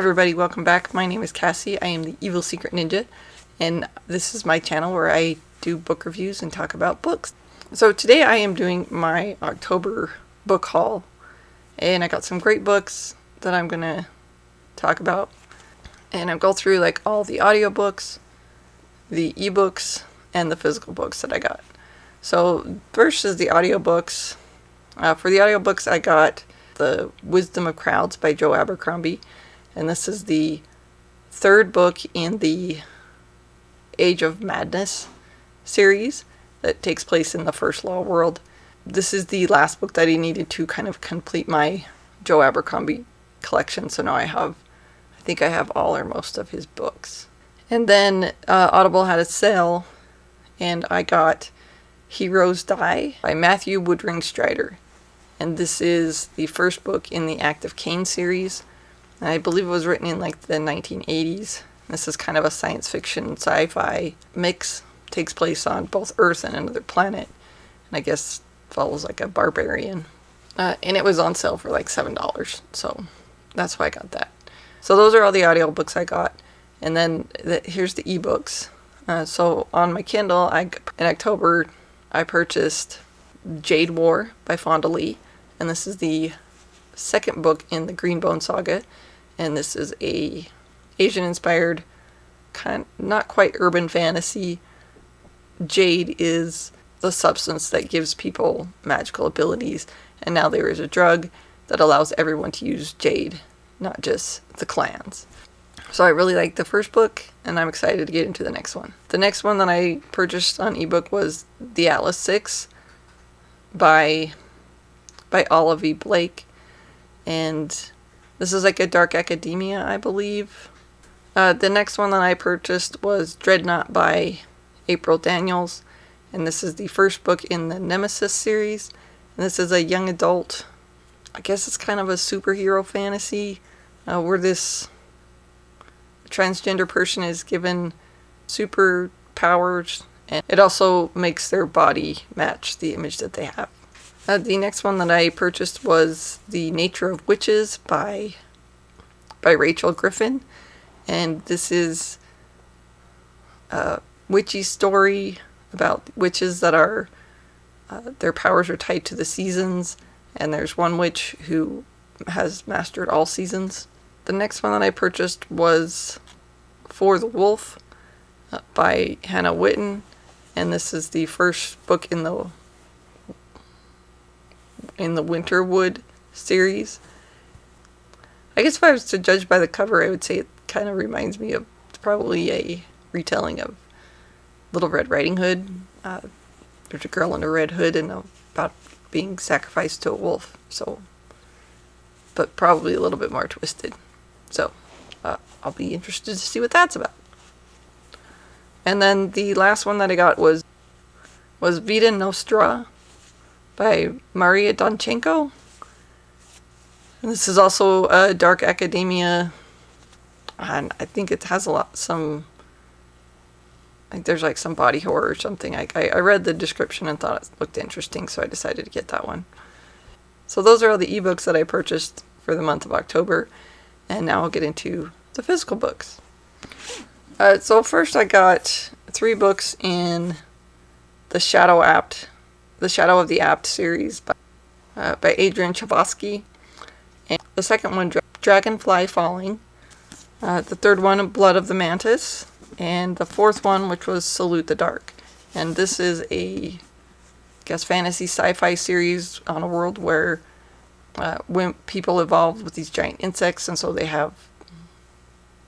everybody, welcome back. My name is Cassie. I am the Evil Secret Ninja, and this is my channel where I do book reviews and talk about books. So today I am doing my October book haul, and I got some great books that I'm gonna talk about. And I'll go through like all the audiobooks, the ebooks, and the physical books that I got. So first is the audiobooks. For the audiobooks I got The Wisdom of Crowds by Joe Abercrombie, and this is the third book in the Age of Madness series that takes place in the First Law world. This is the last book that I needed to kind of complete my Joe Abercrombie collection, so now I think I have all or most of his books. And then Audible had a sale, and I got Heroes Die by Mathew Woodring Strider. And this is the first book in the Act of Cain series. And I believe it was written in like the 1980s. This is kind of a science fiction sci-fi mix. Takes place on both Earth and another planet. And I guess follows like a barbarian. And it was on sale for like $7. So that's why I got that. So those are all the audiobooks I got. And then here's the ebooks. So on my Kindle, in October, I purchased Jade War by Fonda Lee. And this is the second book in the Greenbone saga. And this is a Asian-inspired, not quite urban fantasy. Jade is the substance that gives people magical abilities. And now there is a drug that allows everyone to use Jade, not just the clans. So I really liked the first book, and I'm excited to get into the next one. The next one that I purchased on ebook was The Atlas 6 by Olivie Blake, and this is like a dark academia, I believe. The next one that I purchased was Dreadnought by April Daniels, and this is the first book in the Nemesis series, and this is a young adult, I guess it's kind of a superhero fantasy, where this transgender person is given superpowers, and it also makes their body match the image that they have. The next one that I purchased was The Nature of Witches by Rachel Griffin. And this is a witchy story about witches that are, their powers are tied to the seasons. And there's one witch who has mastered all seasons. The next one that I purchased was For the Wolf by Hannah Whitten. And this is the first book in the Winterwood series. I guess if I was to judge by the cover, I would say it kind of reminds me of probably a retelling of Little Red Riding Hood. There's a girl in a red hood and about being sacrificed to a wolf. So, but probably a little bit more twisted. So, I'll be interested to see what that's about. And then the last one that I got was Vita Nostra by Marina Dyachenko. And this is also a dark academia, and I think it has there's like some body horror or something. I read the description and thought it looked interesting, so I decided to get that one. So those are all the ebooks that I purchased for the month of October, and now I'll get into the physical books. So first I got 3 books in the Shadow of the Apt series by Adrian Tchaikousky. And the second one, Dragonfly Falling. The third one, Blood of the Mantis. And the fourth one, which was Salute the Dark. And this is a, fantasy sci-fi series on a world where when people evolved with these giant insects, and so they have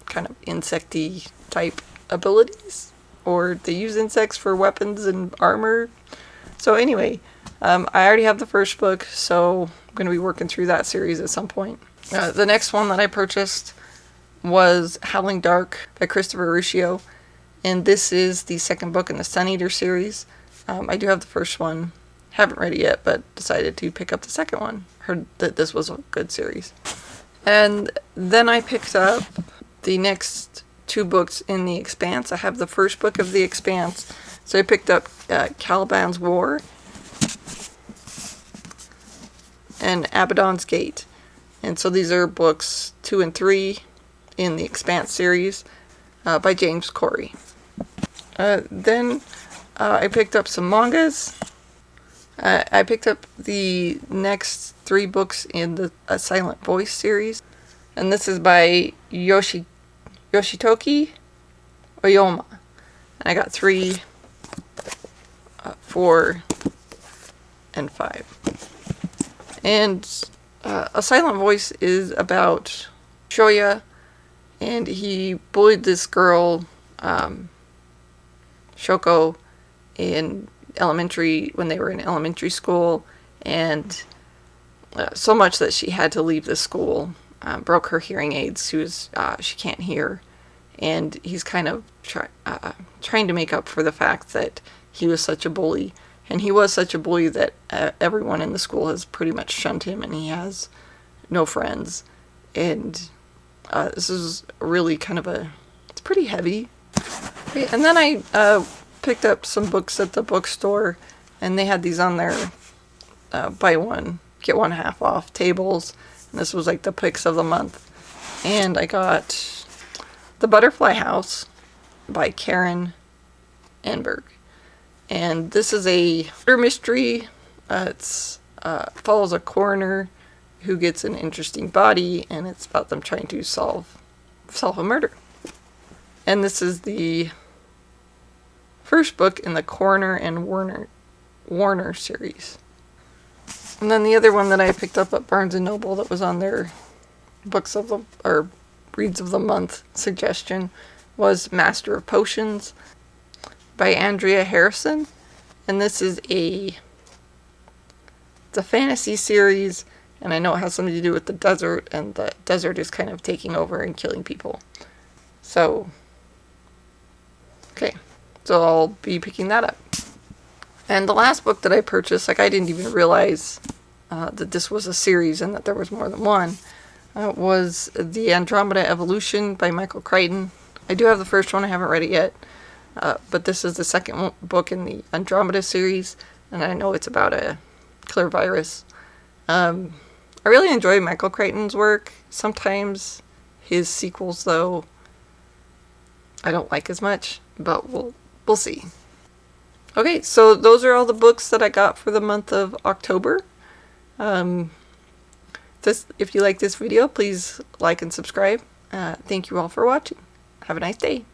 kind of insecty type abilities. Or they use insects for weapons and armor. So anyway, I already have the first book, so I'm going to be working through that series at some point. The next one that I purchased was Howling Dark by Christopher Ruocchio, and this is the second book in the Sun Eater series. I do have the first one, haven't read it yet, but decided to pick up the second one. Heard that this was a good series. And then I picked up the next 2 books in The Expanse. I have the first book of The Expanse, so I picked up Caliban's War and Abaddon's Gate. And so these are books 2 and 3 in the Expanse series by James Corey. Then I picked up some mangas. I picked up the next 3 books in the Silent Voice series. And this is by Yoshitoki Oima. And I got 3, 4, and 5. And A Silent Voice is about Shoya, and he bullied this girl, Shoko, in when they were in elementary school, and so much that she had to leave the school, broke her hearing aids. She can't hear, and he's kind of trying to make up for the fact that he was such a bully, and he was such a bully that everyone in the school has pretty much shunned him, and he has no friends. And this is really kind of it's pretty heavy. And then I picked up some books at the bookstore, and they had these on their buy one, get one half off tables. And this was like the picks of the month. And I got The Butterfly House by Karen Eagberg. And this is a murder mystery. It follows a coroner who gets an interesting body, and it's about them trying to solve a murder. And this is the first book in the Coroner and Warner series. And then the other one that I picked up at Barnes & Noble that was on their Reads of the Month suggestion was Master of Potions by Andrea Hairston. And this is it's a fantasy series, and I know it has something to do with the desert, and the desert is kind of taking over and killing people. So, okay. So I'll be picking that up. And the last book that I purchased, I didn't even realize that this was a series and that there was more than one, was The Andromeda Evolution by Michael Crichton. I do have the first one, I haven't read it yet, but this is the second book in the Andromeda series, and I know it's about a killer virus. I really enjoy Michael Crichton's work. Sometimes his sequels, though, I don't like as much, but we'll see. Okay, so those are all the books that I got for the month of October. If you like this video, please like and subscribe. Thank you all for watching. Have a nice day.